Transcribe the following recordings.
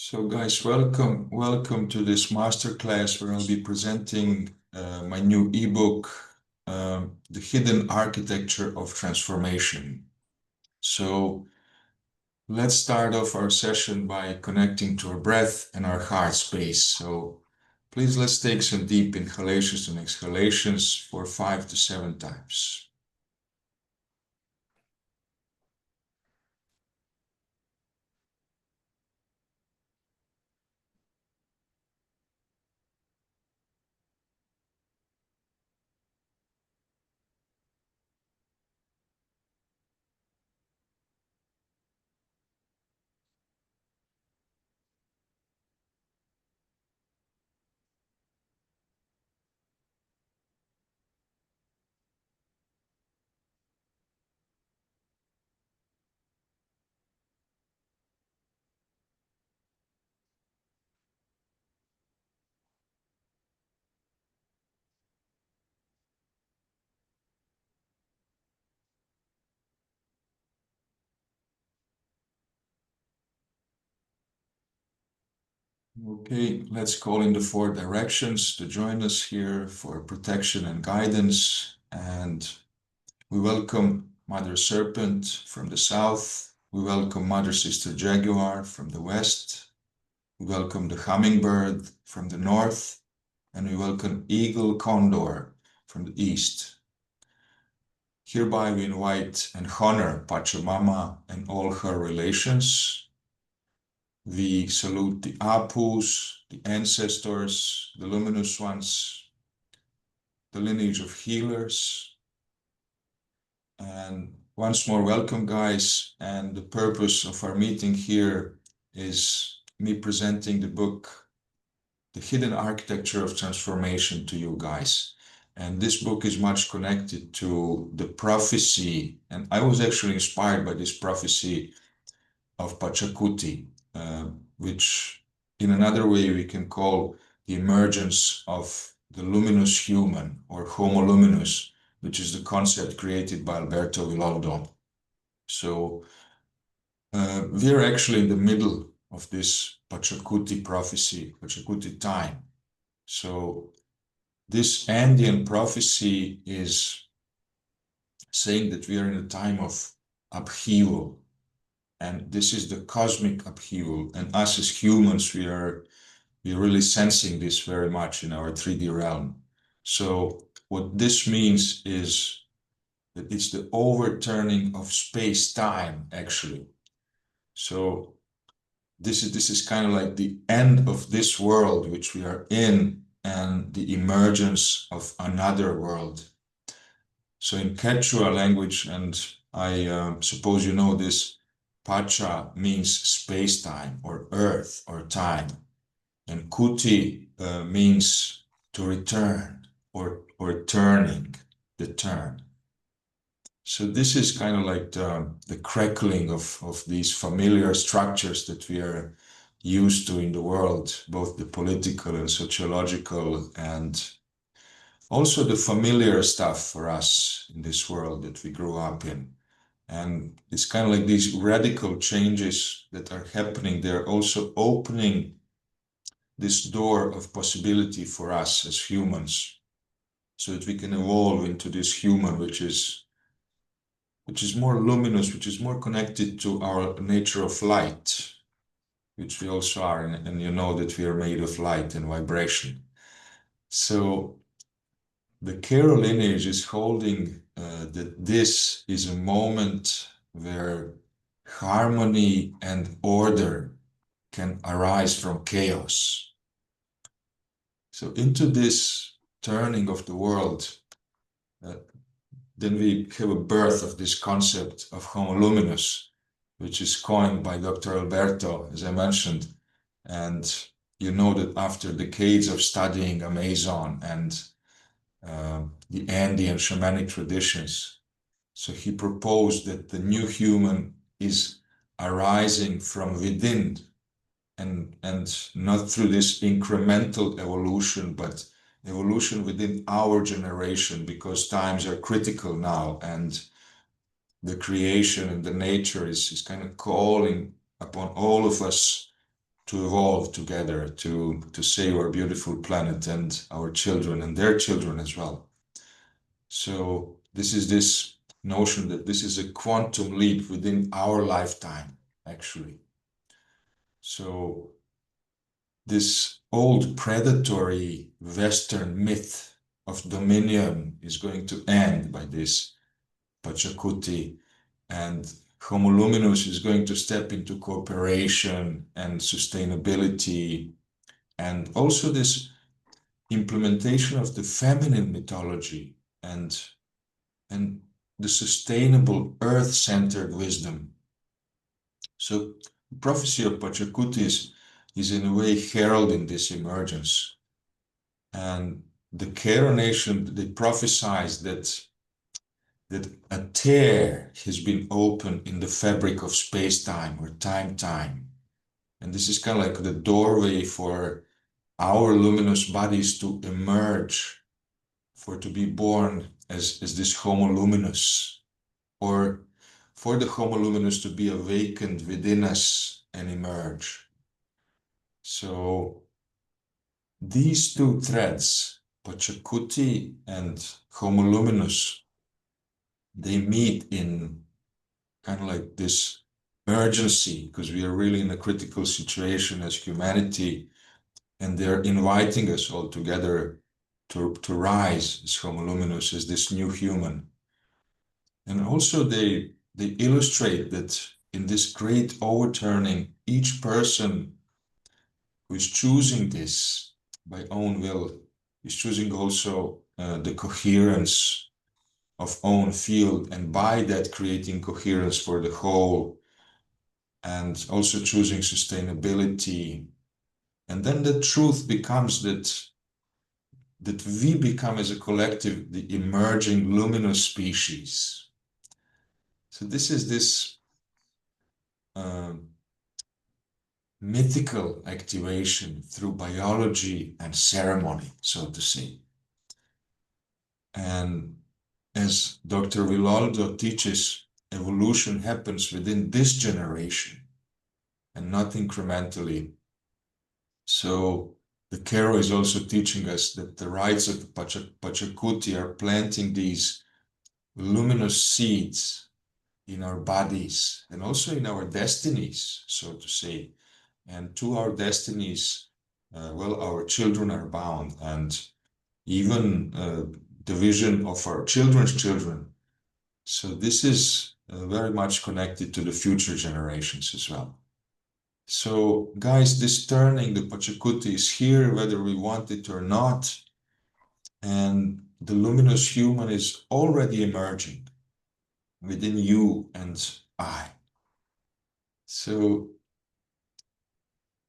So guys, welcome to this masterclass where I'll be presenting my new ebook, The Hidden Architecture of Transformation. So let's start off our session by connecting to our breath and our heart space. So please let's take some deep inhalations and exhalations for 5 to 7 times. Okay, let's call in the 4 directions to join us here for protection and guidance. And we welcome Mother Serpent from the south. We welcome Mother Sister Jaguar from the west. We welcome the Hummingbird from the north. And we welcome Eagle Condor from the east. Hereby we invite and honor Pachamama and all her relations. We salute the Apus, the ancestors, the luminous ones, the lineage of healers. And once more, welcome, guys. And the purpose of our meeting here is me presenting the book, The Hidden Architecture of Transformation, to you guys. And this book is much connected to the prophecy. And I was actually inspired by this prophecy of Pachakuti, which in another way we can call the emergence of the luminous human, or Homo Luminous, which is the concept created by Alberto Villoldo. So we're actually in the middle of this Pachakuti prophecy, Pachakuti time. So this Andean prophecy is saying that we are in a time of upheaval. And this is the cosmic upheaval. And us as humans, we're really sensing this very much in our 3D realm. So what this means is that it's the overturning of space-time, actually. So this is kind of like the end of this world which we are in, and the emergence of another world. So in Quechua language, and I suppose you know this, Pacha means space-time or earth or time. And Kuti means to return or turning, the turn. So this is kind of like the crackling of these familiar structures that we are used to in the world, both the political and sociological, and also the familiar stuff for us in this world that we grew up in. And it's kind of like these radical changes that are happening. They're also opening this door of possibility for us as humans, so that we can evolve into this human which is more luminous, which is more connected to our nature of light, which we also are, and you know that we are made of light and vibration. So the Kero lineage is holding that this is a moment where harmony and order can arise from chaos. So into this turning of the world, then we have a birth of this concept of Homo Luminous, which is coined by Dr. Alberto, as I mentioned. And you know that after decades of studying Amazon and the Andean shamanic traditions, so he proposed that the new human is arising from within, and not through this incremental evolution, but evolution within our generation, because times are critical now, and the creation and the nature is kind of calling upon all of us evolve together, to save our beautiful planet and our children and their children as well. So this is this notion that this is a quantum leap within our lifetime, actually. So this old predatory Western myth of dominion is going to end by this Pachakuti, and Homo Luminous is going to step into cooperation and sustainability, and also this implementation of the feminine mythology and the sustainable earth-centered wisdom. So the prophecy of Pachakuti is in a way heralding this emergence. And the Kero nation, they prophesied that a tear has been opened in the fabric of space-time or time-time. And this is kind of like the doorway for our luminous bodies to emerge, for to be born as this Homo Luminous, or for the Homo Luminous to be awakened within us and emerge. So these two threads, Pachakuti and Homo Luminous, they meet in kind of like this urgency, because we are really in a critical situation as humanity, and they're inviting us all together to rise as Homo Luminous, as this new human. And also they illustrate that in this great overturning, each person who is choosing this by own will is choosing also the coherence of own field, and by that creating coherence for the whole, and also choosing sustainability. And then the truth becomes that we become as a collective the emerging luminous species. So this is this mythical activation through biology and ceremony, so to say. And as Dr. Villoldo teaches, evolution happens within this generation and not incrementally. So the Kero is also teaching us that the rites of the Pachakuti are planting these luminous seeds in our bodies and also in our destinies, so to say. And to our destinies, well, our children are bound, and even the vision of our children's children. So this is very much connected to the future generations as well. So guys, this turning, the Pachakuti is here, whether we want it or not. And the luminous human is already emerging within you and I. So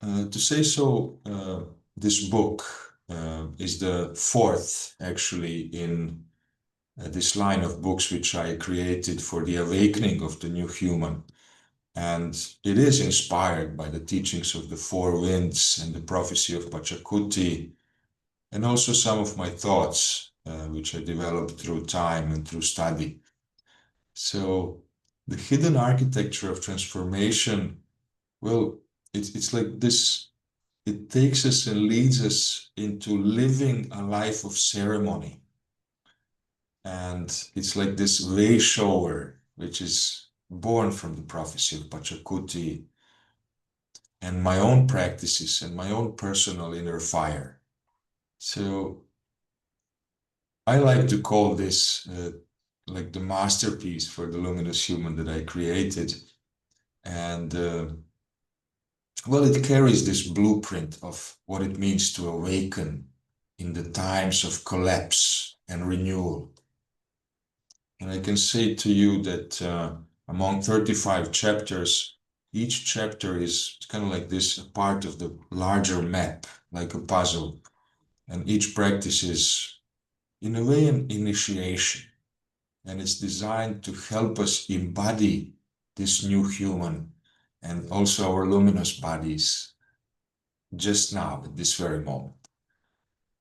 to say so, this book is the fourth actually in this line of books which I created for the awakening of the new human. And it is inspired by the teachings of the four winds and the prophecy of Pachakuti, and also some of my thoughts, which I developed through time and through study. So the hidden architecture of transformation, well, it's like this, it takes us and leads us into living a life of ceremony. And it's like this way shower, which is born from the prophecy of Pachakuti and my own practices and my own personal inner fire. So I like to call this like the masterpiece for the luminous human that I created. And well, it carries this blueprint of what it means to awaken in the times of collapse and renewal. And I can say to you that among 35 chapters, each chapter is kind of like this, a part of the larger map, like a puzzle. And each practice is, in a way, an initiation. And it's designed to help us embody this new human and also our luminous bodies just now, at this very moment.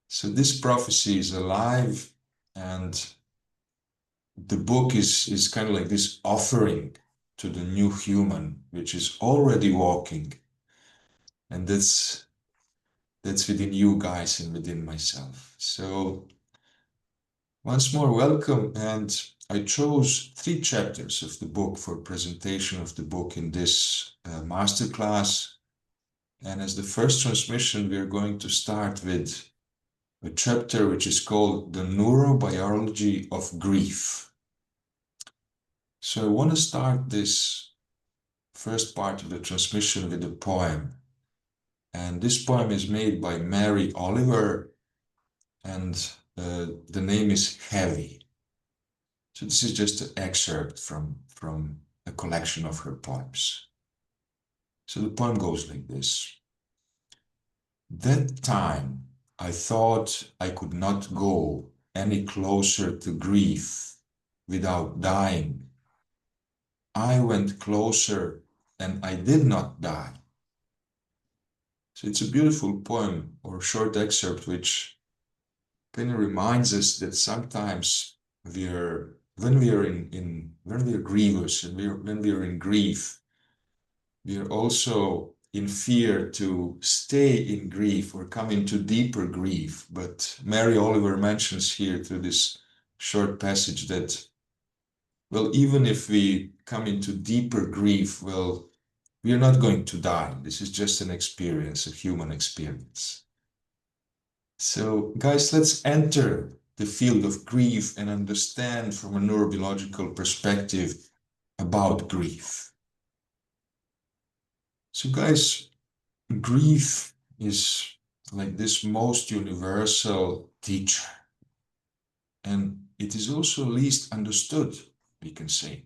So this prophecy is alive, and the book is kind of like this offering to the new human, which is already walking. And that's within you guys and within myself. So once more, welcome. And I chose 3 chapters of the book for presentation of the book in this masterclass. And as the first transmission, we are going to start with a chapter which is called The Neurobiology of Grief. So I want to start this first part of the transmission with a poem. And this poem is made by Mary Oliver, and the name is Heavy. So this is just an excerpt from a collection of her poems. So the poem goes like this. That time I thought I could not go any closer to grief without dying. I went closer and I did not die. So it's a beautiful poem or short excerpt which kind of reminds us that sometimes when we are grievous and when we are in grief, we are also in fear to stay in grief or come into deeper grief. But Mary Oliver mentions here through this short passage that, well, even if we come into deeper grief, well, we are not going to die. This is just an experience, a human experience. So, guys, let's enter the field of grief and understand from a neurobiological perspective about grief. So, guys, grief is like this most universal teacher, and it is also least understood, we can say.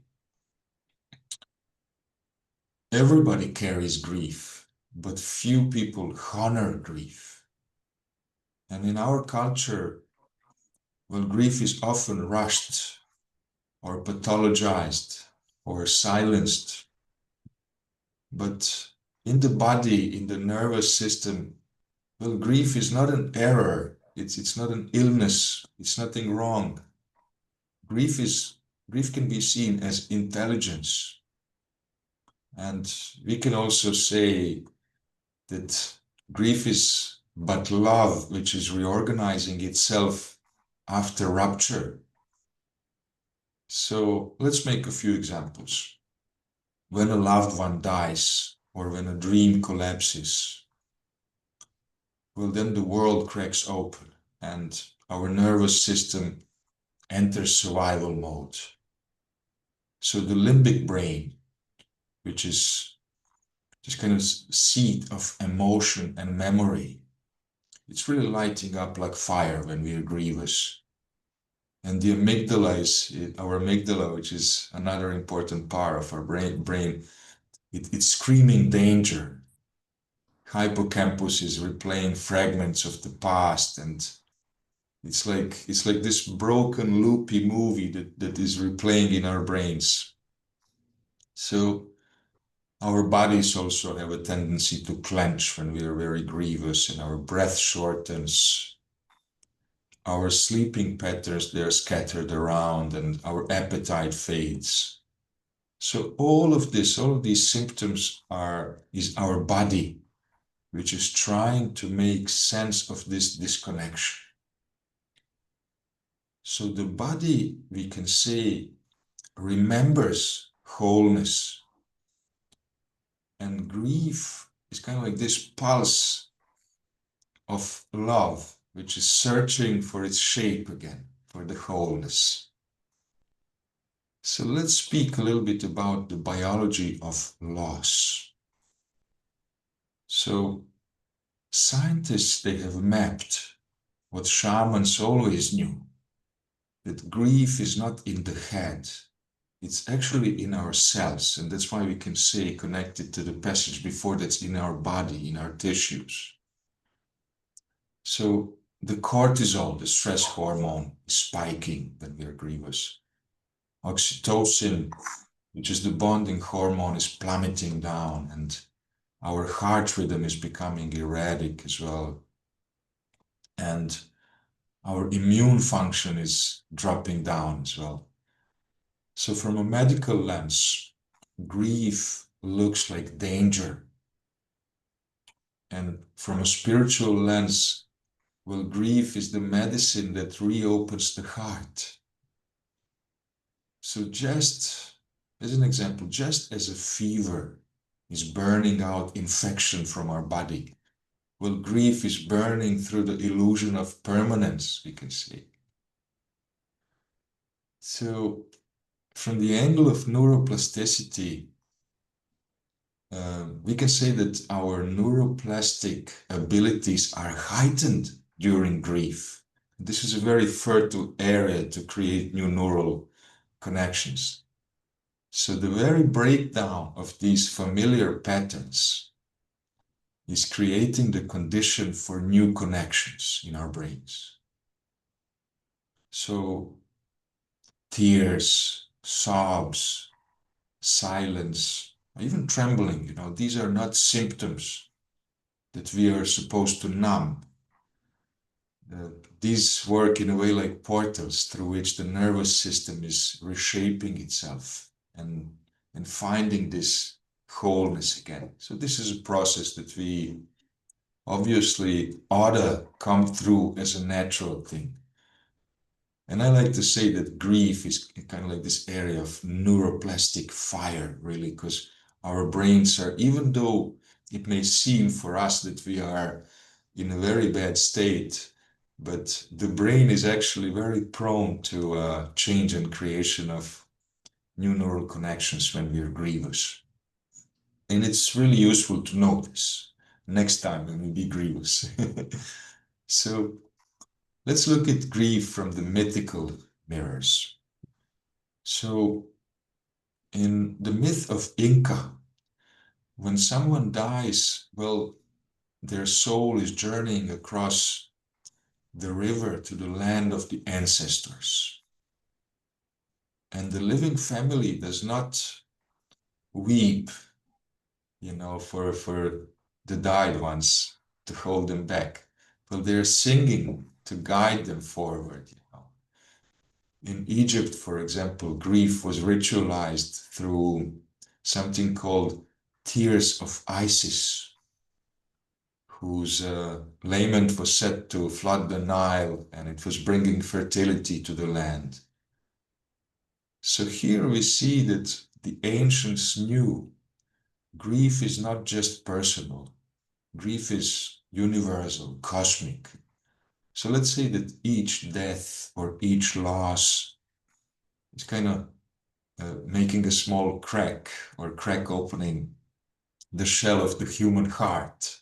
Everybody carries grief, but few people honor grief. And in our culture, well, grief is often rushed or pathologized or silenced. But in the body, in the nervous system, well, grief is not an error. It's not an illness. It's nothing wrong. Grief can be seen as intelligence. And we can also say that grief is but love, which is reorganizing itself after rupture. So let's make a few examples. When a loved one dies or when a dream collapses, well, then the world cracks open and our nervous system enters survival mode. So the limbic brain, which is this kind of seat of emotion and memory, it's really lighting up like fire when we are grievous. And the amygdala is our amygdala, which is another important part of our brain. It's screaming danger. Hippocampus is replaying fragments of the past, and it's like this broken loopy movie that is replaying in our brains. So our bodies also have a tendency to clench when we are very grievous, and our breath shortens. Our sleeping patterns, they're scattered around, and our appetite fades. So all of these symptoms is our body, which is trying to make sense of this disconnection. So the body, we can say, remembers wholeness. And grief is kind of like this pulse of love, which is searching for its shape again, for the wholeness. So let's speak a little bit about the biology of loss. So scientists, they have mapped what shamans always knew, that grief is not in the head, it's actually in our cells. And that's why we can say, connected to the passage before, that's in our body, in our tissues. So the cortisol, the stress hormone, is spiking when we are grievous. Oxytocin, which is the bonding hormone, is plummeting down, and our heart rhythm is becoming erratic as well. And our immune function is dropping down as well. So from a medical lens, grief looks like danger. And from a spiritual lens, well, grief is the medicine that reopens the heart. So just as an example, just as a fever is burning out infection from our body, well, grief is burning through the illusion of permanence, we can say. So from the angle of neuroplasticity, we can say that our neuroplastic abilities are heightened during grief. This is a very fertile area to create new neural connections. So the very breakdown of these familiar patterns is creating the condition for new connections in our brains. So tears, sobs, silence, even trembling, these are not symptoms that we are supposed to numb. These work in a way like portals through which the nervous system is reshaping itself and finding this wholeness again. So this is a process that we obviously ought to come through as a natural thing. And I like to say that grief is kind of like this area of neuroplastic fire, really, because our brains are, even though it may seem for us that we are in a very bad state, but the brain is actually very prone to change and creation of new neural connections when we are grievous. And it's really useful to know this next time when we be grievous. So let's look at grief from the mythical mirrors. So in the myth of Inca, when someone dies, well, their soul is journeying across the river to the land of the ancestors. And the living family does not weep, for the died ones to hold them back. But they're singing to guide them forward. In Egypt, for example, grief was ritualized through something called Tears of Isis, whose lament was said to flood the Nile, and it was bringing fertility to the land. So here we see that the ancients knew grief is not just personal. Grief is universal, cosmic. So let's say that each death or each loss is kind of making a small crack or crack opening the shell of the human heart,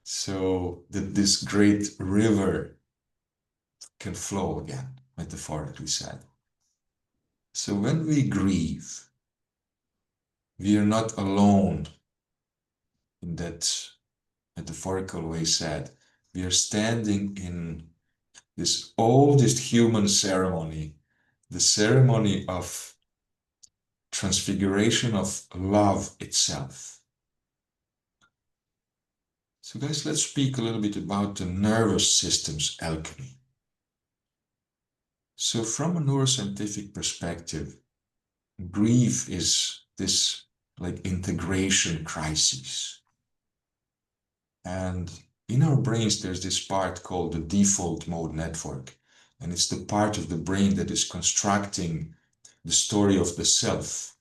so that this great river can flow again, metaphorically said. So when we grieve, we are not alone in that metaphorical way said. We are standing in this oldest human ceremony, the ceremony of transfiguration of love itself. So guys, let's speak a little bit about the nervous system's alchemy. So from a neuroscientific perspective, grief is this like integration crisis. And in our brains, there's this part called the default mode network. And it's the part of the brain that is constructing the story of the self.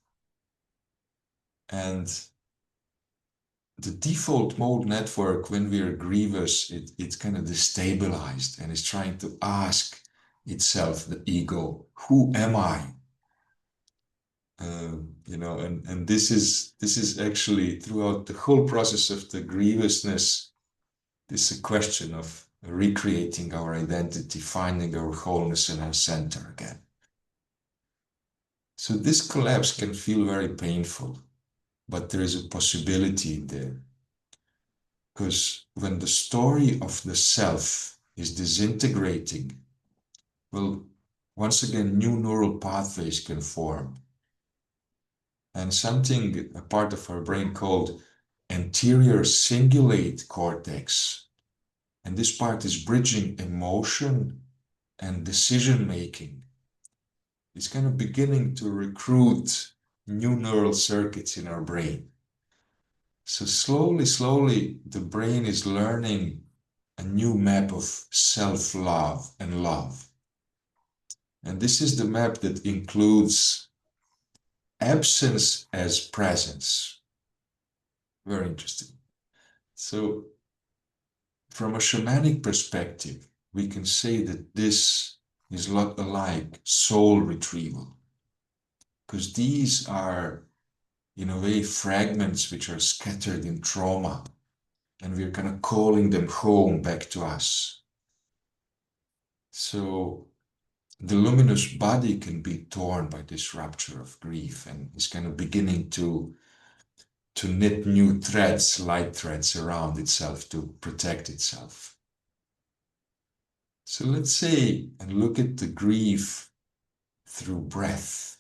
And the default mode network, when we are grievous, it's kind of destabilized and is trying to ask itself, the ego, who am I? And this is actually throughout the whole process of the grievousness, this is a question of recreating our identity, finding our wholeness and our center again. So this collapse can feel very painful, but there is a possibility there. Because when the story of the self is disintegrating, well, once again, new neural pathways can form. And something, a part of our brain called anterior cingulate cortex. And this part is bridging emotion and decision making. It's kind of beginning to recruit new neural circuits in our brain. So slowly, slowly, the brain is learning a new map of self-love and love. And this is the map that includes absence as presence. Very interesting. So from a shamanic perspective, we can say that this is a lot like soul retrieval, because these are, in a way, fragments which are scattered in trauma, and we're kind of calling them home back to us. So the luminous body can be torn by this rupture of grief and is kind of beginning to knit new threads, light threads around itself to protect itself. So let's say and look at the grief through breath.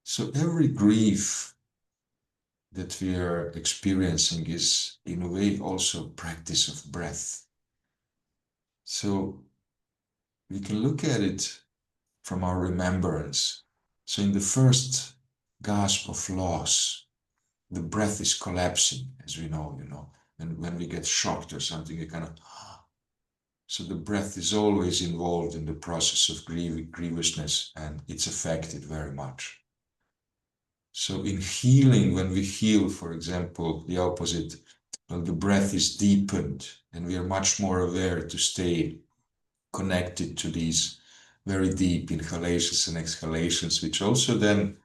So every grief that we are experiencing is in a way also a practice of breath. So we can look at it from our remembrance. So in the first gasp of loss, the breath is collapsing, as we know, and when we get shocked or something, we kind of, so the breath is always involved in the process of grievousness, and it's affected very much. So in healing, when we heal, for example, the opposite, well, the breath is deepened, and we are much more aware to stay connected to these very deep inhalations and exhalations, which also then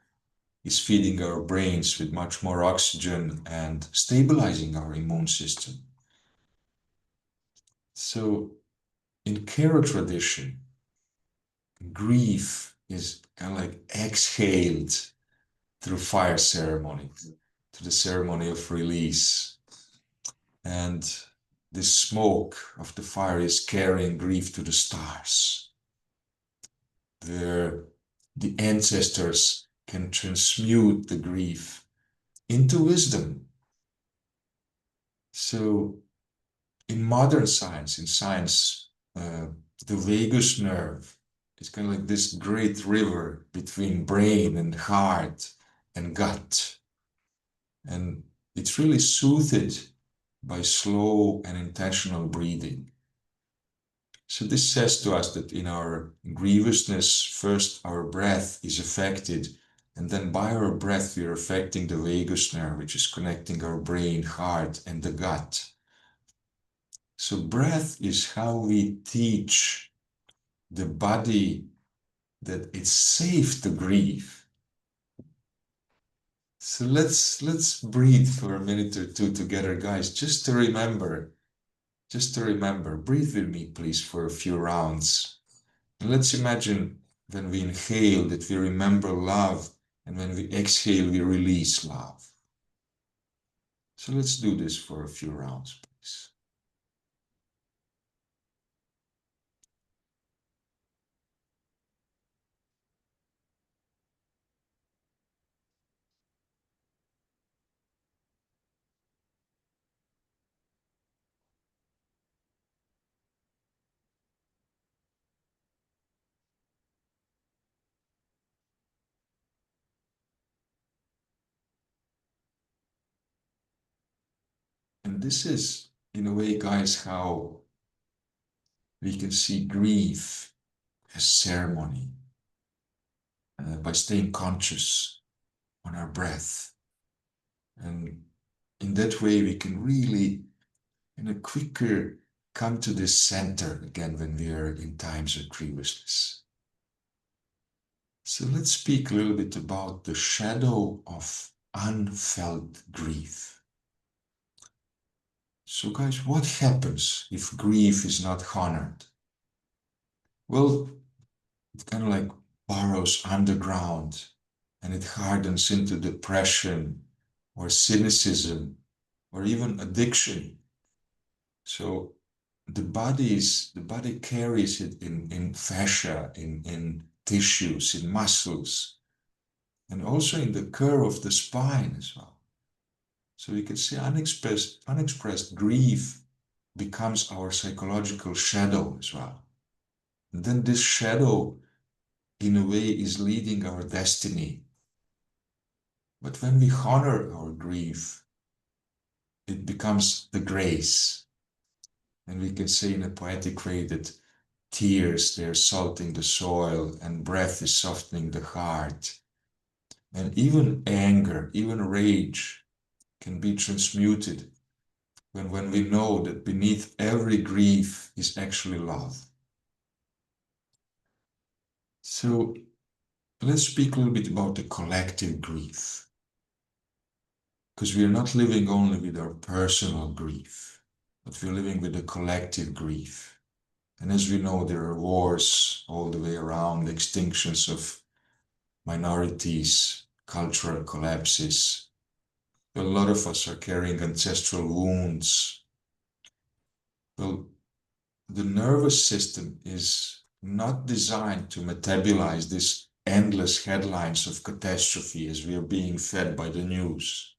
is feeding our brains with much more oxygen and stabilizing our immune system. So in Kero tradition, grief is kind of like exhaled through fire ceremony, to the ceremony of release. And the smoke of the fire is carrying grief to the stars, where the ancestors can transmute the grief into wisdom. So in modern science, the vagus nerve is kind of like this great river between brain and heart and gut. And it's really soothed by slow and intentional breathing. So this says to us that in our grievousness, first our breath is affected, and then by our breath we are affecting the vagus nerve, which is connecting our brain, heart, and the gut. So breath is how we teach the body that it's safe to grieve. So let's breathe for a minute or two together, guys, just to remember. Breathe with me, please, for a few rounds. And let's imagine when we inhale that we remember love, and when we exhale, we release love. So let's do this for a few rounds, please. And this is, in a way, guys, how we can see grief as ceremony by staying conscious on our breath. And in that way, we can really, in a quicker, come to this center again when we are in times of grievousness. So let's speak a little bit about the shadow of unfelt grief. So guys, what happens if grief is not honored? Well, it kind of like burrows underground, and it hardens into depression or cynicism or even addiction. So the body carries it in fascia, in tissues, in muscles, and also in the curve of the spine as well. So you can see unexpressed grief becomes our psychological shadow as well. And then this shadow, in a way, is leading our destiny. But when we honor our grief, it becomes the grace. And we can say in a poetic way that tears, they're salting the soil, and breath is softening the heart. And even anger, even rage can be transmuted when we know that beneath every grief is actually love. So let's speak a little bit about the collective grief, because we are not living only with our personal grief, but we're living with the collective grief. And as we know, there are wars all the way around, extinctions of minorities, cultural collapses. A lot of us are carrying ancestral wounds. Well, the nervous system is not designed to metabolize these endless headlines of catastrophe as we are being fed by the news.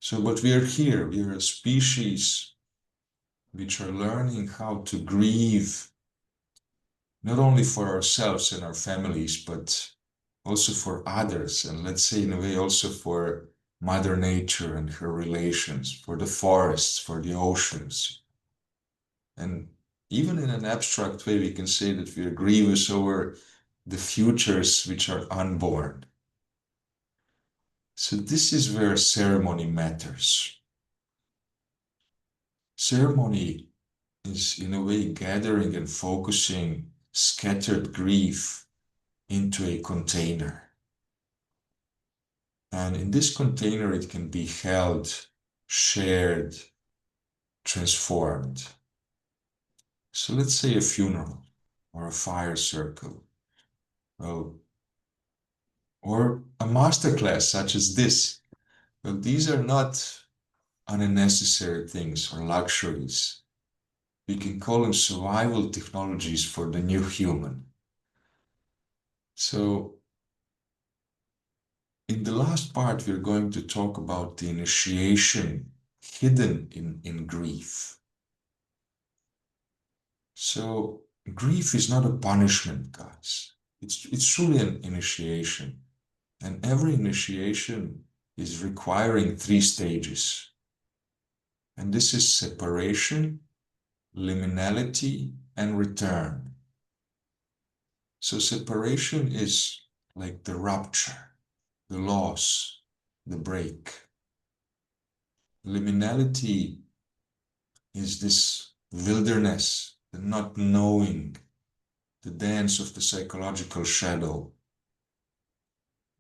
So, but we are here, we are a species which are learning how to grieve, not only for ourselves and our families, but also for others. And let's say, in a way, also for Mother Nature and her relations, for the forests, for the oceans. And even in an abstract way, we can say that we are grievous over the futures which are unborn. So this is where ceremony matters. Ceremony is, in a way, gathering and focusing scattered grief into a container. And in this container, it can be held, shared, transformed. So let's say a funeral or a fire circle, well, or a masterclass such as this. Well, these are not unnecessary things or luxuries. We can call them survival technologies for the new human. So in the last part, we're going to talk about the initiation hidden in grief. So grief is not a punishment, guys. It's truly an initiation. And every initiation is requiring 3 stages. And this is separation, liminality, and return. So separation is like the rupture, the loss, the break. Liminality is this wilderness, the not knowing, the dance of the psychological shadow.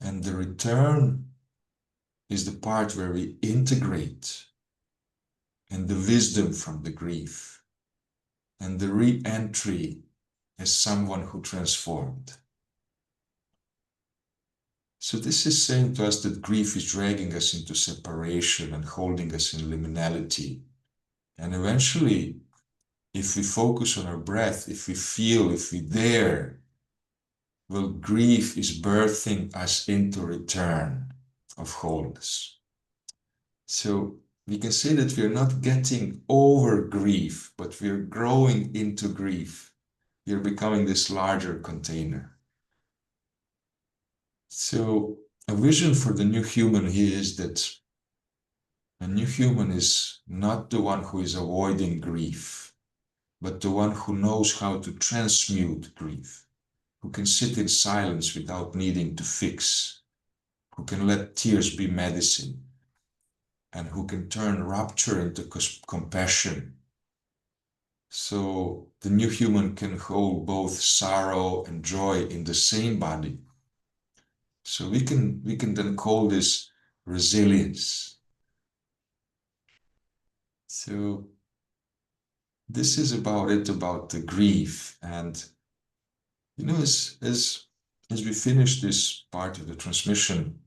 And the return is the part where we integrate and the wisdom from the grief and the re-entry as someone who transformed. So this is saying to us that grief is dragging us into separation and holding us in liminality. And eventually, if we focus on our breath, if we feel, if we dare, well, grief is birthing us into return of wholeness. So we can say that we are not getting over grief, but we are growing into grief. We are becoming this larger container. So a vision for the new human here is that a new human is not the one who is avoiding grief, but the one who knows how to transmute grief, who can sit in silence without needing to fix, who can let tears be medicine, and who can turn rupture into compassion. So the new human can hold both sorrow and joy in the same body. So we can then call this resilience. So this is about it, about the grief. And you know, as we finish this part of the transmission,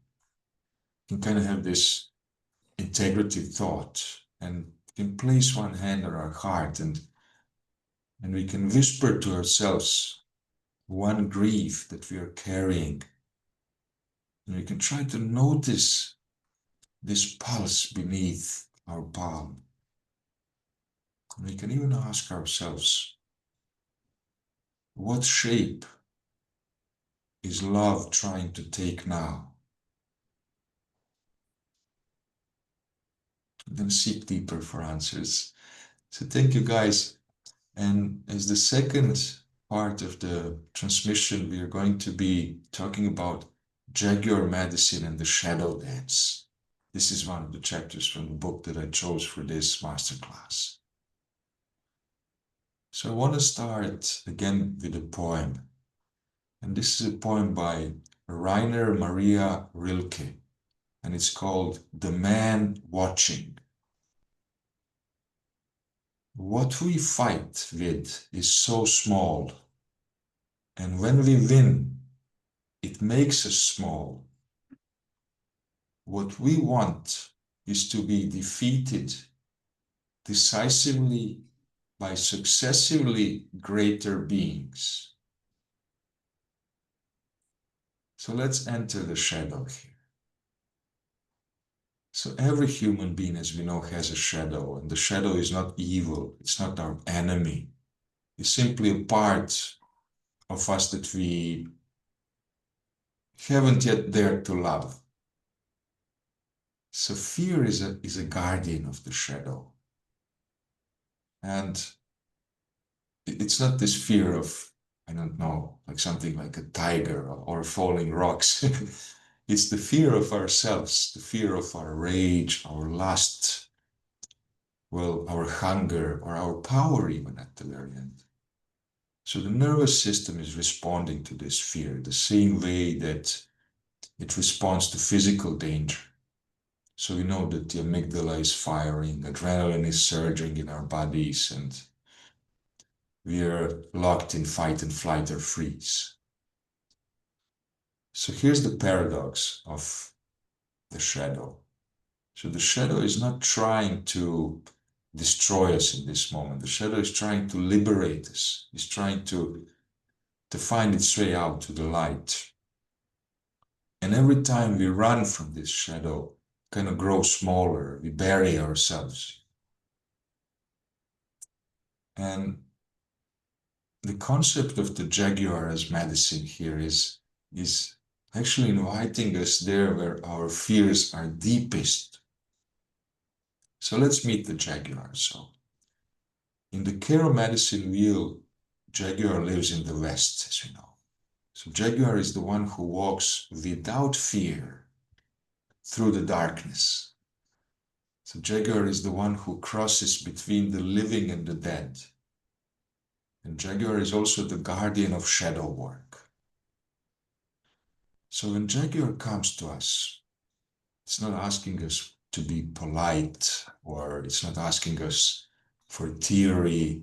you can kind of have this integrative thought and can place one hand on our heart and we can whisper to ourselves one grief that we are carrying. And we can try to notice this pulse beneath our palm. And we can even ask ourselves, what shape is love trying to take now? I'm going to seek deeper for answers. So thank you guys. And as the second part of the transmission, we are going to be talking about Jaguar medicine and the shadow dance. This is one of the chapters from the book that I chose for this masterclass. So I want to start again with a poem. And this is a poem by Rainer Maria Rilke, and it's called The Man Watching. What we fight with is so small, and when we win, it makes us small. What we want is to be defeated decisively by successively greater beings. So let's enter the shadow here. So every human being, as we know, has a shadow, and the shadow is not evil. It's not our enemy. It's simply a part of us that we haven't yet dared to love. So fear is a guardian of the shadow. And it's not this fear of, I don't know, like something like a tiger or falling rocks. It's the fear of ourselves, the fear of our rage, our lust, well, our hunger, or our power, even at the very end. So the nervous system is responding to this fear the same way that it responds to physical danger. So we know that the amygdala is firing, adrenaline is surging in our bodies, and we are locked in fight and flight or freeze. So here's the paradox of the shadow. So the shadow is not trying to destroy us in this moment. The shadow is trying to liberate us. It's trying to find its way out to the light. And every time we run from this shadow, kind of grow smaller, we bury ourselves. And the concept of the jaguar as medicine here is actually inviting us there where our fears are deepest. So let's meet the jaguar. So in the Kero medicine wheel, jaguar lives in the west, as you know. So jaguar is the one who walks without fear through the darkness. So jaguar is the one who crosses between the living and the dead. And jaguar is also the guardian of shadow work. So when jaguar comes to us, it's not asking us to be polite, or it's not asking us for theory.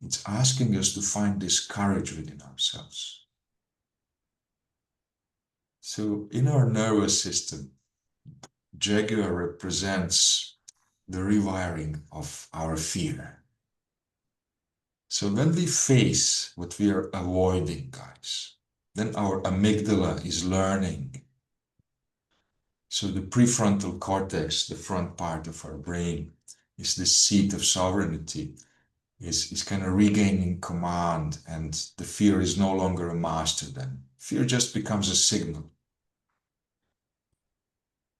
It's asking us to find this courage within ourselves. So in our nervous system, jaguar represents the rewiring of our fear. So when we face what we are avoiding, guys, then our amygdala is learning. So the prefrontal cortex, the front part of our brain, is the seat of sovereignty, is kind of regaining command, and the fear is no longer a master then. Fear just becomes a signal.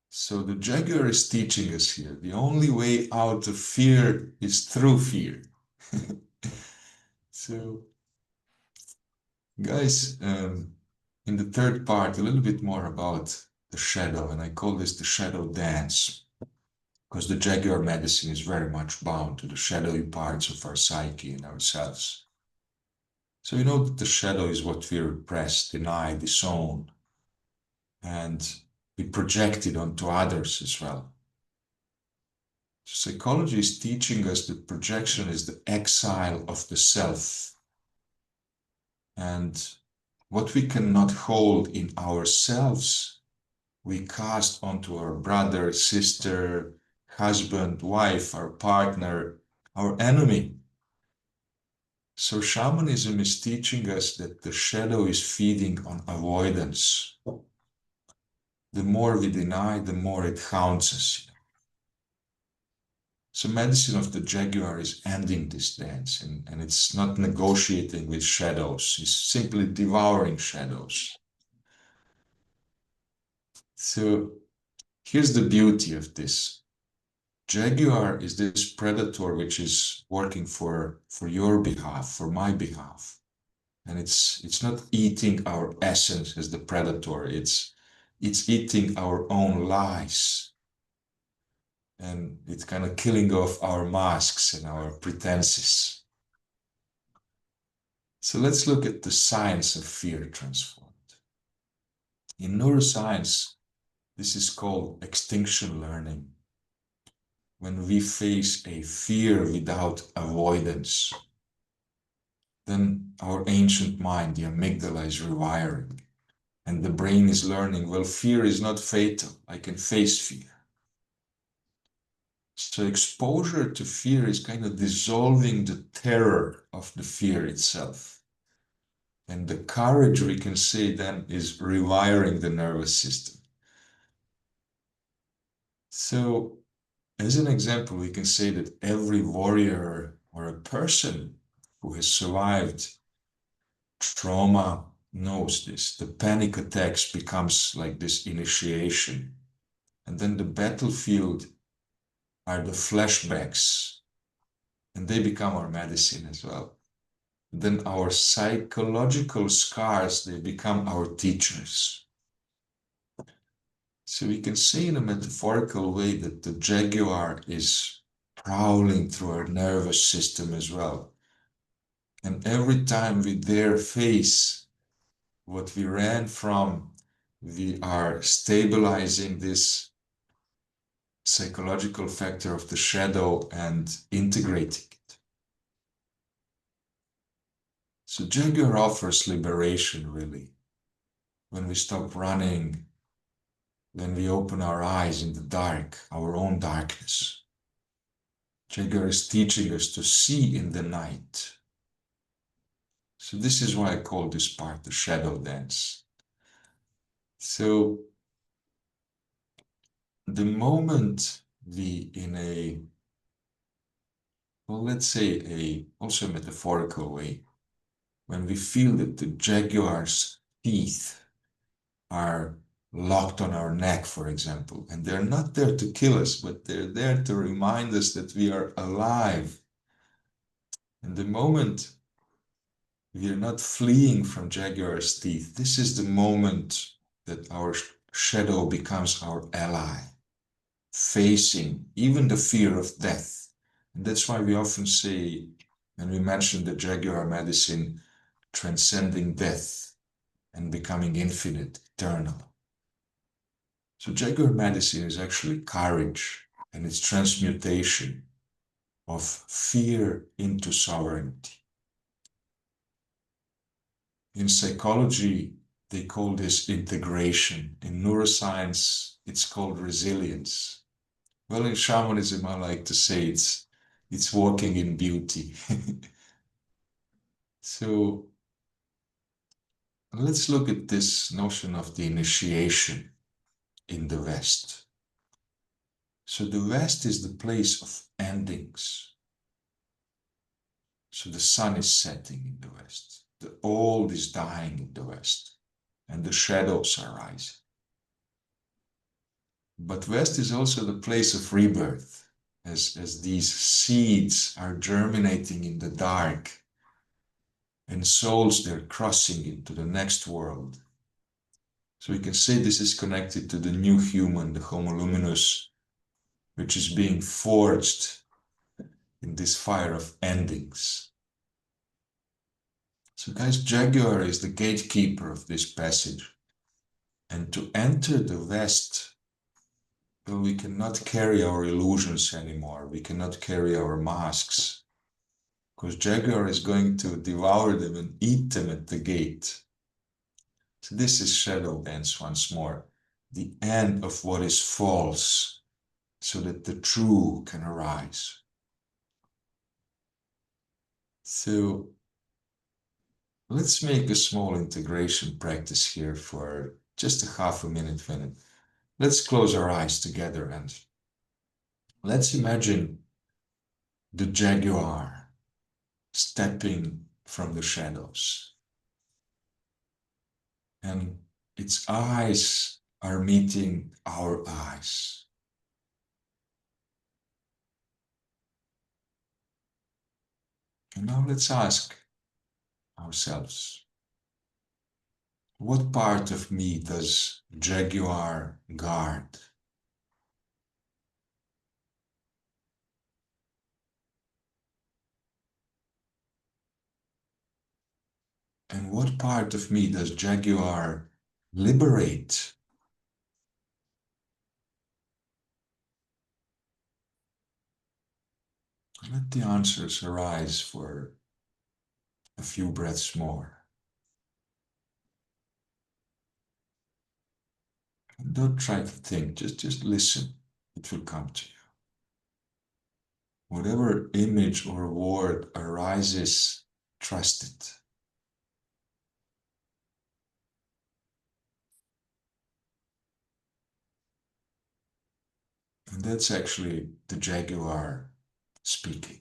So the jaguar is teaching us here, the only way out of fear is through fear. So, guys, in the third part, a little bit more about the shadow, and I call this the shadow dance, because the jaguar medicine is very much bound to the shadowy parts of our psyche and ourselves. So you know that the shadow is what we repress, deny, disown, and we project it onto others as well. So psychology is teaching us that projection is the exile of the self. And what we cannot hold in ourselves, we cast onto our brother, sister, husband, wife, our partner, our enemy. So shamanism is teaching us that the shadow is feeding on avoidance. The more we deny, the more it haunts us. So medicine of the jaguar is ending this dance, and it's not negotiating with shadows. It's simply devouring shadows. So here's the beauty of this. Jaguar is this predator which is working for your behalf, for my behalf. And it's not eating our essence as the predator, it's eating our own lies. And it's kind of killing off our masks and our pretenses. So let's look at the science of fear transformed. In neuroscience, this is called extinction learning. When we face a fear without avoidance, then our ancient mind, the amygdala, is rewiring. And the brain is learning, well, fear is not fatal. I can face fear. So exposure to fear is kind of dissolving the terror of the fear itself. And the courage, we can say then, is rewiring the nervous system. So as an example, we can say that every warrior or a person who has survived trauma knows this. The panic attacks becomes like this initiation. And then the battlefield are the flashbacks, and they become our medicine as well. Then our psychological scars, they become our teachers. So we can say in a metaphorical way that the jaguar is prowling through our nervous system as well. And every time we dare face what we ran from, we are stabilizing this psychological factor of the shadow and integrating it. So Jaguar offers liberation, really. When we stop running, when we open our eyes in the dark, our own darkness. Jaguar is teaching us to see in the night. So this is why I call this part the shadow dance. So the moment we let's say also metaphorical way, when we feel that the jaguar's teeth are locked on our neck, for example, and they're not there to kill us, but they're there to remind us that we are alive. And the moment we are not fleeing from jaguar's teeth, this is the moment that our shadow becomes our ally, facing even the fear of death. And that's why we often say, when we mention the jaguar medicine, transcending death and becoming infinite, eternal. So jaguar medicine is actually courage, and it's transmutation of fear into sovereignty. In psychology, they call this integration. In neuroscience, it's called resilience. Well, in shamanism, I like to say it's walking in beauty. So let's look at this notion of the initiation in the West. So the West is the place of endings. So the sun is setting in the West. The old is dying in the West. And the shadows are rising. But West is also the place of rebirth, as these seeds are germinating in the dark, and souls, they're crossing into the next world. So we can say this is connected to the new human, the Homo Luminous, which is being forged in this fire of endings. So guys, Jaguar is the gatekeeper of this passage. And to enter the West, well, we cannot carry our illusions anymore. We cannot carry our masks, because Jaguar is going to devour them and eat them at the gate. So this is shadow dance once more, the end of what is false, so that the true can arise. So let's make a small integration practice here for just a half a minute. Let's close our eyes together and let's imagine the jaguar stepping from the shadows. And its eyes are meeting our eyes. And now let's ask ourselves, what part of me does Jaguar guard? And what part of me does Jaguar liberate? Let the answers arise for a few breaths more. And don't try to think, just listen. It will come to you. Whatever image or word arises, trust it. And that's actually the Jaguar speaking.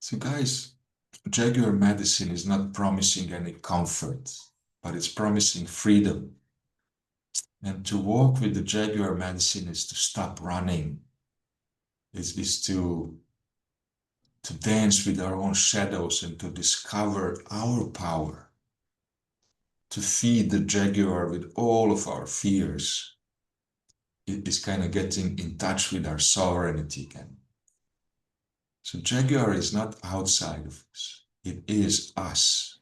So, guys, Jaguar medicine is not promising any comfort, but it's promising freedom. And to walk with the Jaguar medicine is to stop running, is to dance with our own shadows and to discover our power, to feed the Jaguar with all of our fears. It is kind of getting in touch with our sovereignty again. So Jaguar is not outside of us, it is us.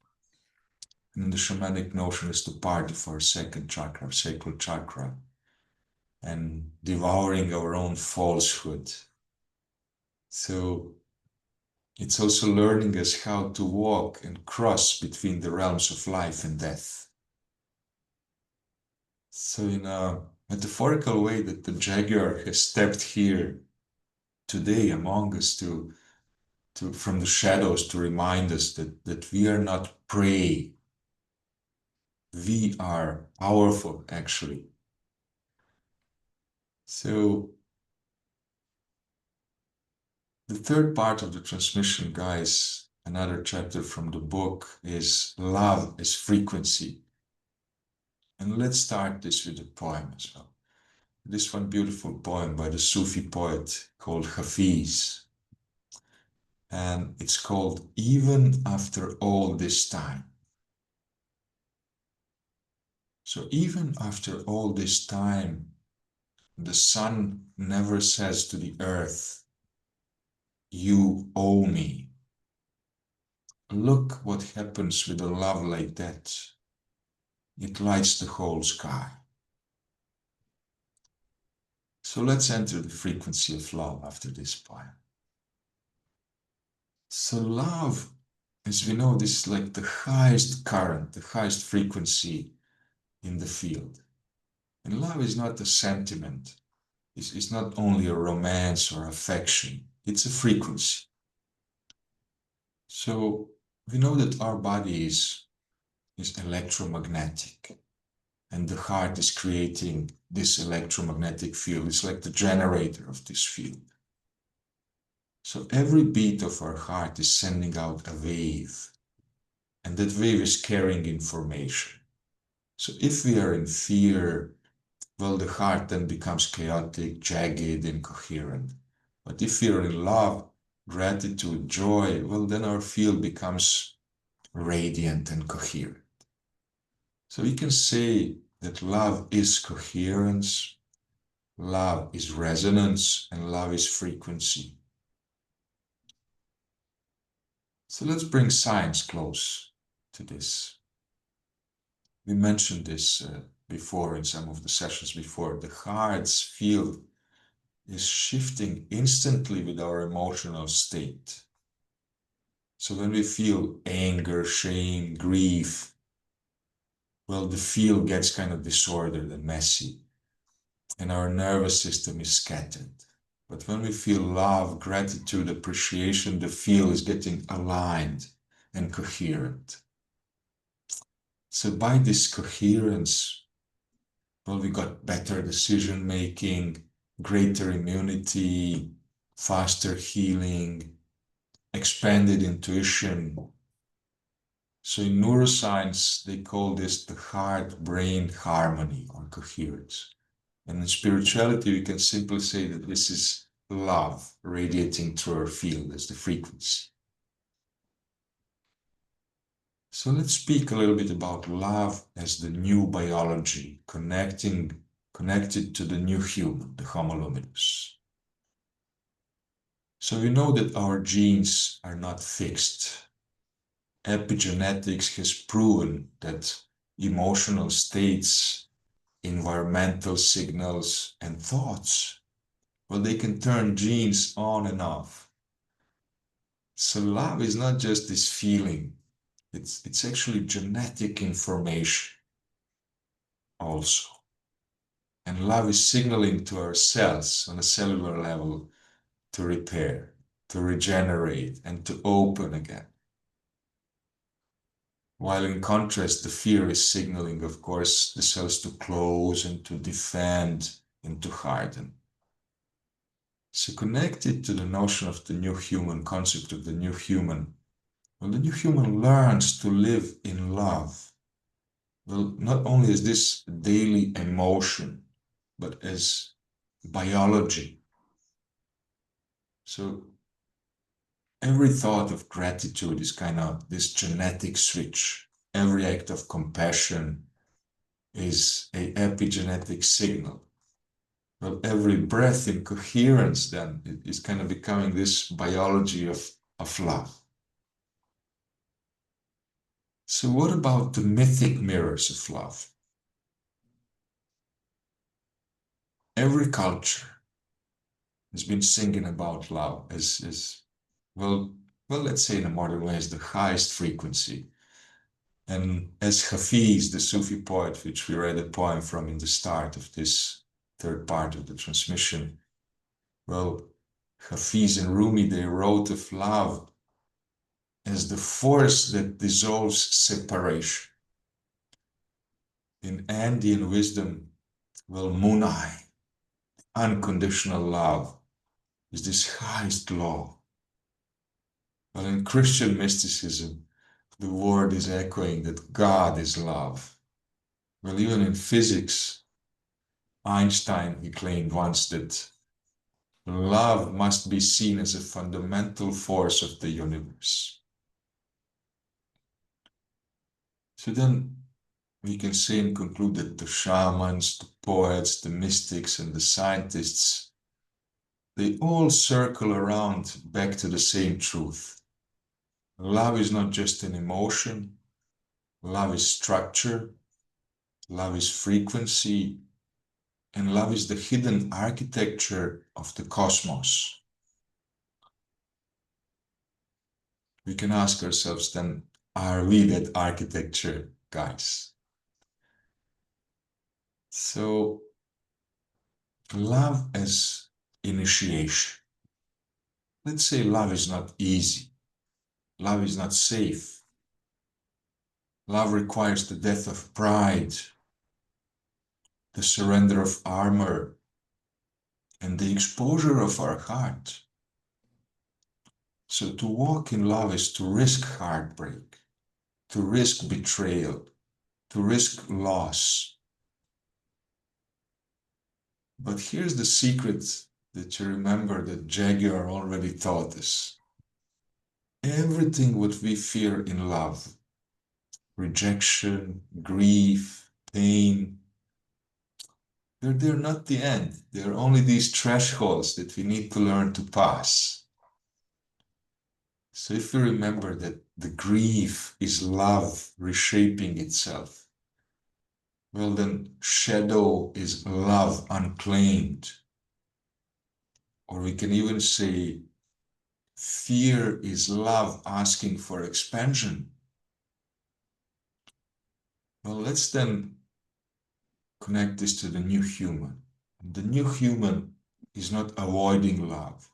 And the shamanic notion is to part of our second chakra, our sacral chakra, and devouring our own falsehood. So it's also learning us how to walk and cross between the realms of life and death. So in a metaphorical way that the Jaguar has stepped here today among us to from the shadows to remind us that we are not prey. We are powerful, actually. So the third part of the transmission, guys, another chapter from the book, is love as frequency. And let's start this with a poem as well. This one beautiful poem by the Sufi poet called Hafiz. And it's called Even After All This Time. So even after all this time, the sun never says to the earth, you owe me. Look what happens with a love like that. It lights the whole sky. So let's enter the frequency of love after this poem. So love, as we know, this is like the highest current, the highest frequency in the field. And love is not a sentiment. It's not only a romance or affection. It's a frequency. So we know that our body is electromagnetic, and the heart is creating this electromagnetic field. It's like the generator of this field. So every beat of our heart is sending out a wave, and that wave is carrying information. So if we are in fear, well, the heart then becomes chaotic, jagged, incoherent. But if we are in love, gratitude, joy, well, then our field becomes radiant and coherent. So we can say that love is coherence, love is resonance, and love is frequency. So let's bring science close to this. We mentioned this before in some of the sessions before. The heart's field is shifting instantly with our emotional state. So when we feel anger, shame, grief, well, the field gets kind of disordered and messy, and our nervous system is scattered. But when we feel love, gratitude, appreciation, the field is getting aligned and coherent. So by this coherence, well, we got better decision making, greater immunity, faster healing, expanded intuition. So in neuroscience, they call this the heart-brain harmony or coherence. And in spirituality, we can simply say that this is love radiating through our field as the frequency. So let's speak a little bit about love as the new biology connected to the new human, the Homo Luminous. So we know that our genes are not fixed. Epigenetics has proven that emotional states, environmental signals, and thoughts, well, they can turn genes on and off. So love is not just this feeling, it's actually genetic information also. And love is signaling to our cells on a cellular level to repair, to regenerate, and to open again. While in contrast, the fear is signaling, of course, the cells to close and to defend and to harden. So connected to the notion of the new human, concept of the new human, well, the new human learns to live in love. Well, not only as this daily emotion, but as biology. So every thought of gratitude is kind of this genetic switch. Every act of compassion is an epigenetic signal. Well, every breath in coherence then is kind of becoming this biology of love. So what about the mythic mirrors of love? Every culture has been singing about love as well, let's say in a modern way, as the highest frequency. And as Hafiz, the Sufi poet, which we read a poem from in the start of this third part of the transmission, well, Hafiz and Rumi, they wrote of love as the force that dissolves separation. In Andean wisdom, well, Munai, unconditional love, is this highest law. Well, in Christian mysticism, the word is echoing that God is love. Well, even in physics, Einstein, he claimed once that love must be seen as a fundamental force of the universe. So then we can say and conclude that the shamans, the poets, the mystics, and the scientists, they all circle around back to the same truth. Love is not just an emotion, love is structure, love is frequency, and love is the hidden architecture of the cosmos. We can ask ourselves then, are we that architecture, guys? So, love as initiation. Let's say love is not easy. Love is not safe. Love requires the death of pride, the surrender of armor, and the exposure of our heart. So to walk in love is to risk heartbreak, to risk betrayal, to risk loss. But here's the secret that you remember that Jaguar already taught us. Everything what we fear in love, rejection, grief, pain, they're not the end. They're only these thresholds that we need to learn to pass. So if we remember that the grief is love reshaping itself, well then shadow is love unclaimed. Or we can even say fear is love asking for expansion. Well, let's then connect this to the new human. The new human is not avoiding love.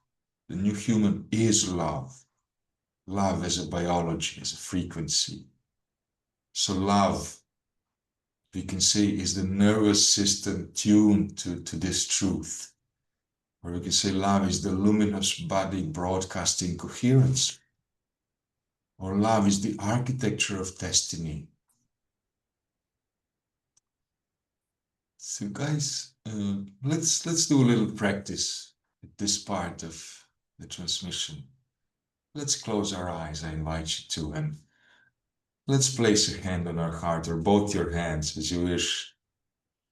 The new human is love. Love as a biology, as a frequency. So love, we can say, is the nervous system tuned to this truth. Or we can say love is the luminous body broadcasting coherence. Or love is the architecture of destiny. So guys, let's do a little practice at this part of the transmission. Let's close our eyes, I invite you to, and let's place a hand on our heart, or both your hands as you wish.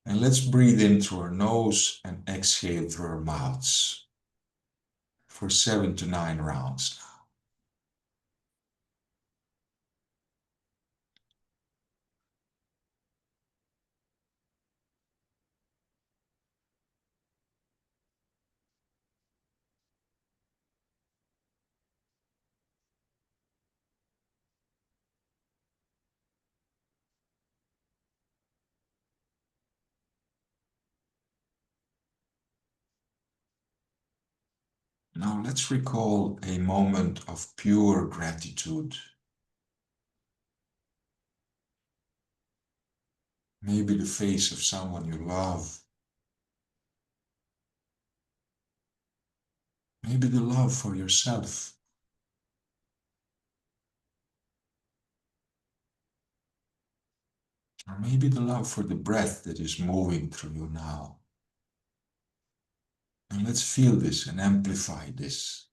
And let's breathe in through our nose and exhale through our mouths for 7 to 9 rounds. Now let's recall a moment of pure gratitude. Maybe the face of someone you love. Maybe the love for yourself. Or maybe the love for the breath that is moving through you now. And let's feel this and amplify this.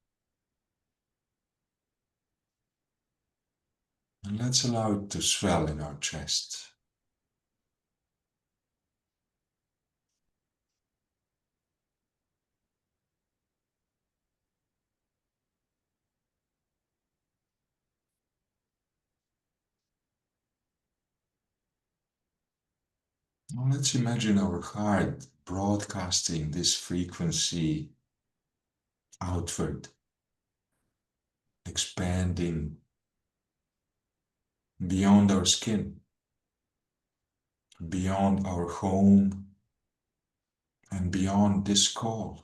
And let's allow it to swell in our chest. Now let's imagine our heart broadcasting this frequency outward, expanding beyond our skin, beyond our home, and beyond this call.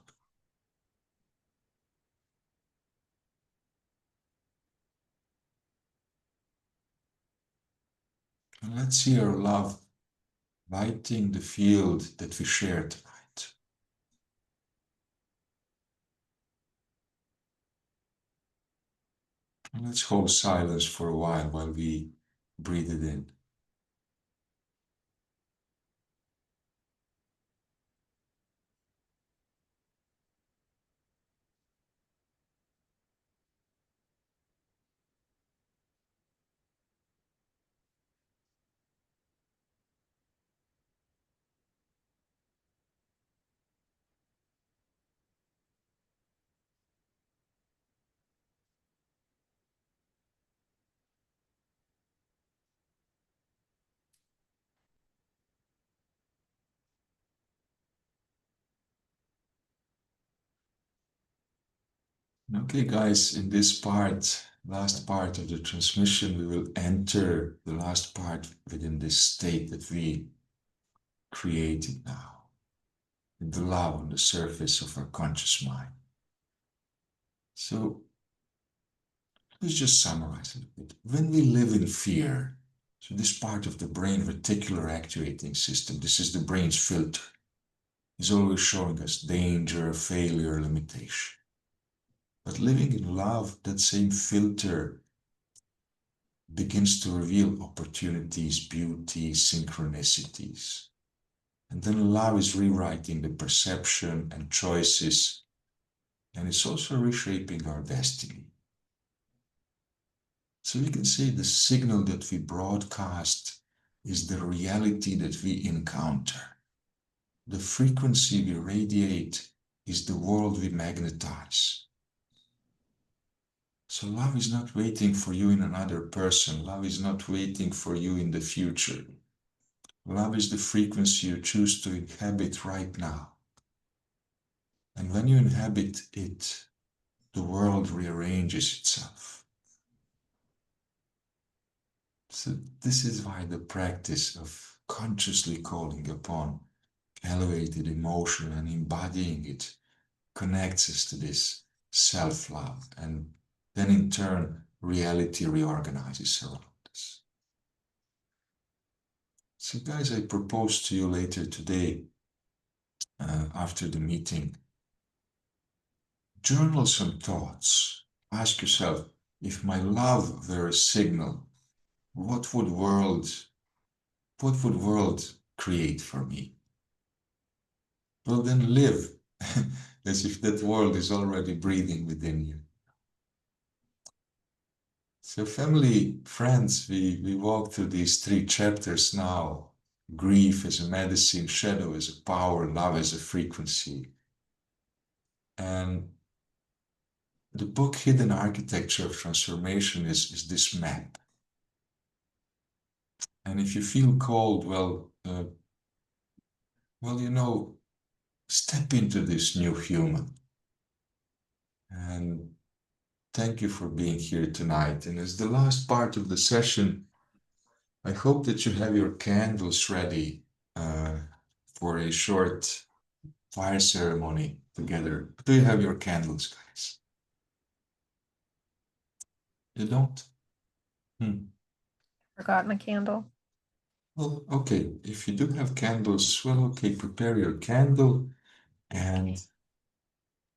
And let's see our love lighting the field that we share tonight. And let's hold silence for a while we breathe it in. Okay, guys, in this part, last part of the transmission, we will enter the last part within this state that we created now, the love on the surface of our conscious mind. So let's just summarize it a bit. When we live in fear, so this part of the brain reticular actuating system, this is the brain's filter, is always showing us danger, failure, limitation. But living in love, that same filter begins to reveal opportunities, beauty, synchronicities. And then love is rewriting the perception and choices, and it's also reshaping our destiny. So we can say the signal that we broadcast is the reality that we encounter. The frequency we radiate is the world we magnetize. So love is not waiting for you in another person. Love is not waiting for you in the future. Love is the frequency you choose to inhabit right now. And when you inhabit it, the world rearranges itself. So this is why the practice of consciously calling upon elevated emotion and embodying it connects us to this self-love, and then in turn reality reorganizes around us. So guys, I propose to you later today, after the meeting, journal some thoughts. Ask yourself, if my love were a signal, what would world create for me? Well, then live as if that world is already breathing within you. So family, friends, we walk through these 3 chapters now. Grief as a medicine, shadow as a power, love as a frequency. And the book Hidden Architecture of Transformation is this map. And if you feel called, well, step into this new human. And thank you for being here tonight. And as the last part of the session, I hope that you have your candles ready for a short fire ceremony together. Do you have your candles, guys? You don't? Forgot my candle. Well, okay. If you do have candles, well, okay, prepare your candle and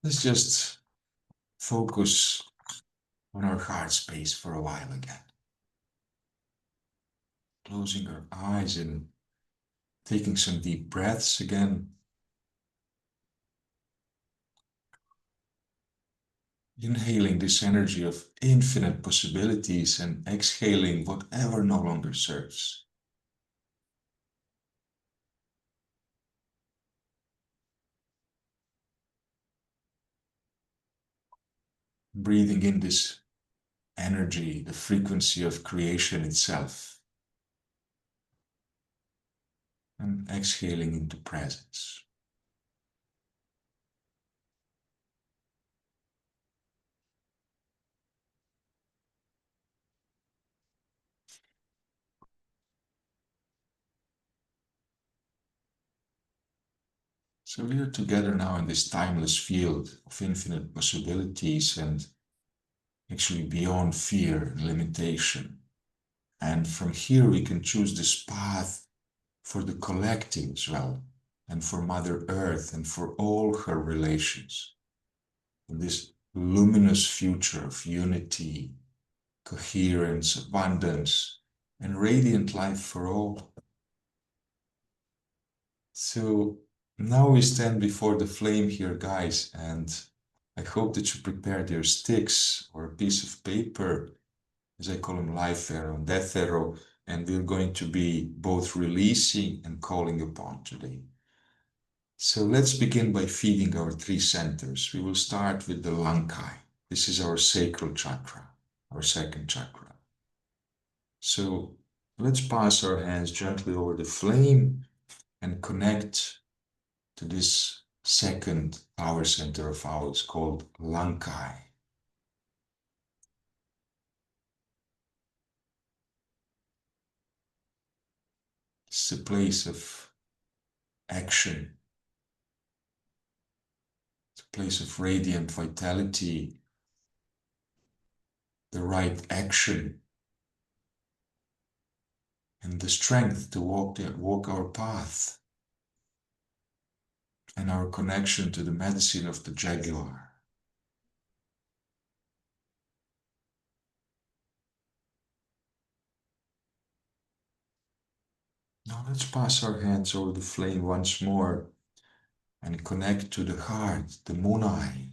let's just focus on our heart space for a while again. Closing our eyes and taking some deep breaths again. Inhaling this energy of infinite possibilities and exhaling whatever no longer serves. Breathing in this energy, the frequency of creation itself, and exhaling into presence. So we are together now in this timeless field of infinite possibilities and actually beyond fear and limitation. And from here we can choose this path for the collective as well, and for Mother Earth and for all her relations. In this luminous future of unity, coherence, abundance, and radiant life for all. So now we stand before the flame here, guys, and I hope that you prepared your sticks or a piece of paper, as I call them, life arrow and death arrow, and we're going to be both releasing and calling upon today. So let's begin by feeding our 3 centers. We will start with the Lankai. This is our sacral chakra, our second chakra. So let's pass our hands gently over the flame and connect to this second power center of ours called Lankai. It's a place of action. It's a place of radiant vitality, the right action, and the strength to walk our path, and our connection to the medicine of the jaguar. Now let's pass our hands over the flame once more and connect to the heart, the moon eye.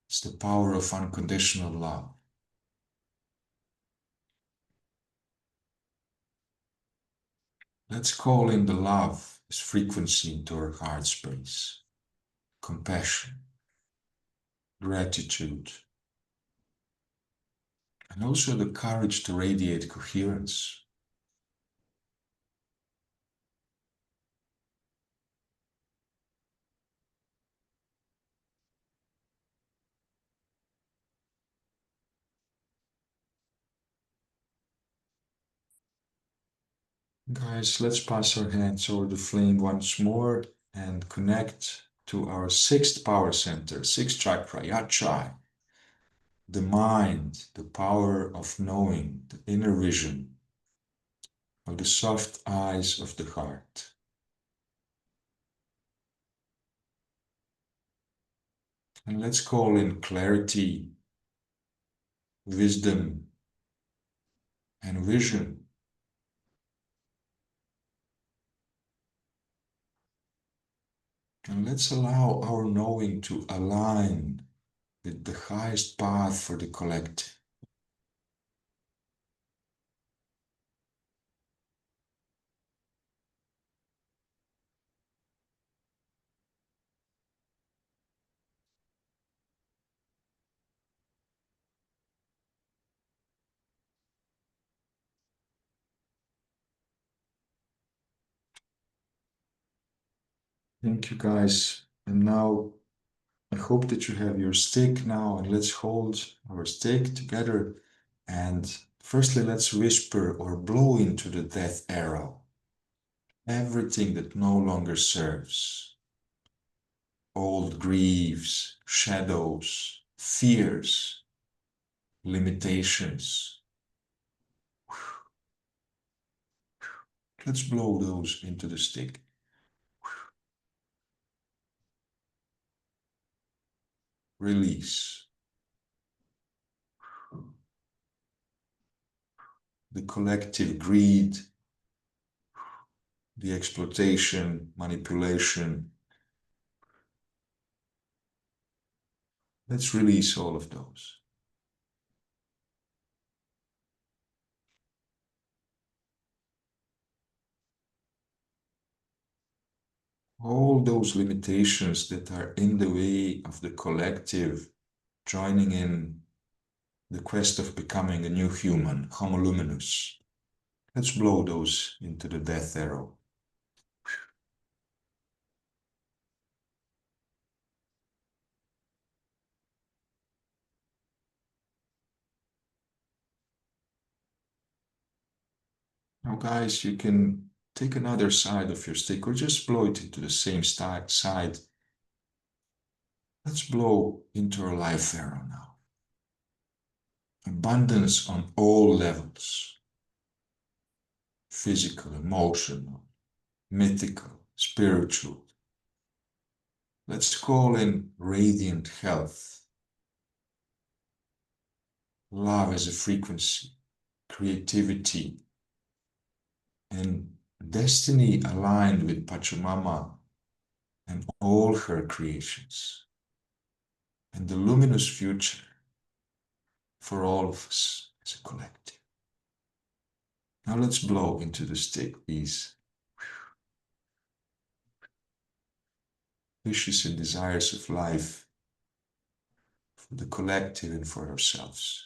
It's the power of unconditional love. Let's call in the love as frequency into our heart space. Compassion, gratitude, and also the courage to radiate coherence. Guys, let's pass our hands over the flame once more and connect to our 6th power center, 6th chakra, Yachai. The mind, the power of knowing, the inner vision, or the soft eyes of the heart. And let's call in clarity, wisdom, and vision. And let's allow our knowing to align with the highest path for the collective. Thank you, guys. And now I hope that you have your stick now, and let's hold our stick together. And firstly, let's whisper or blow into the death arrow everything that no longer serves. Old griefs, shadows, fears, limitations. Let's blow those into the stick. Release. The collective greed, the exploitation, manipulation. Let's release all of those. All those limitations that are in the way of the collective joining in the quest of becoming a new human, Homo Luminous. Let's blow those into the death arrow. Now, guys, you can take another side of your stick or just blow it into the same side. Let's blow into our life arrow now. Abundance on all levels. Physical, emotional, mythical, spiritual. Let's call in radiant health. Love as a frequency, creativity, and destiny aligned with Pachamama and all her creations, and the luminous future for all of us as a collective. Now let's blow into the stick these wishes and desires of life for the collective and for ourselves.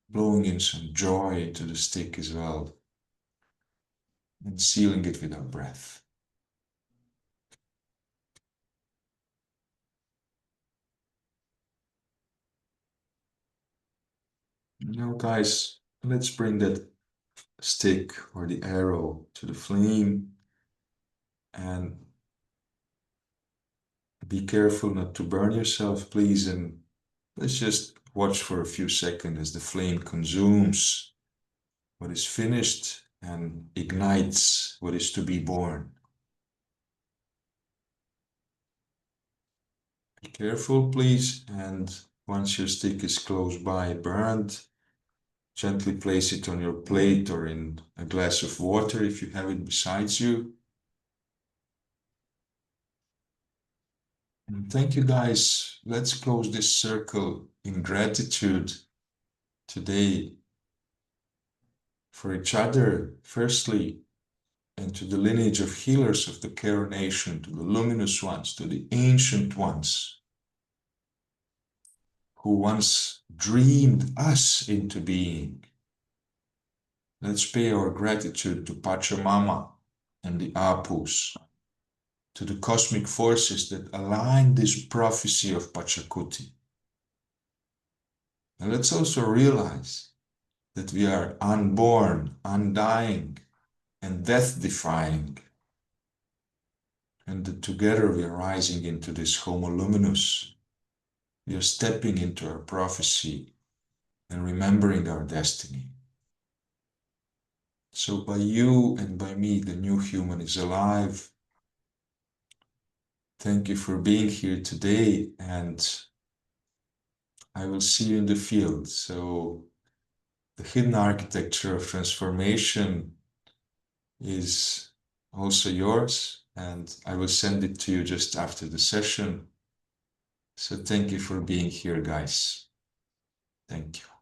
Blowing in some joy into the stick as well, and sealing it with our breath. Now, guys, let's bring that stick or the arrow to the flame, and be careful not to burn yourself, please. And let's just watch for a few seconds as the flame consumes what is finished and ignites what is to be born. Be careful, please. And once your stick is close by burned, gently place it on your plate or in a glass of water if you have it beside you. And thank you, guys. Let's close this circle in gratitude today for each other, firstly, and to the lineage of healers of the Karo nation, to the luminous ones, to the ancient ones who once dreamed us into being. Let's pay our gratitude to Pachamama and the Apus, to the cosmic forces that align this prophecy of Pachakuti. And let's also realize that we are unborn, undying, and death-defying, and that together we are rising into this Homo Luminous. We are stepping into our prophecy and remembering our destiny. So by you and by me, the new human is alive, Thank you for being here today, and I will see you in the field. So the hidden architecture of transformation is also yours, and I will send it to you just after the session. So thank you for being here, guys. Thank you.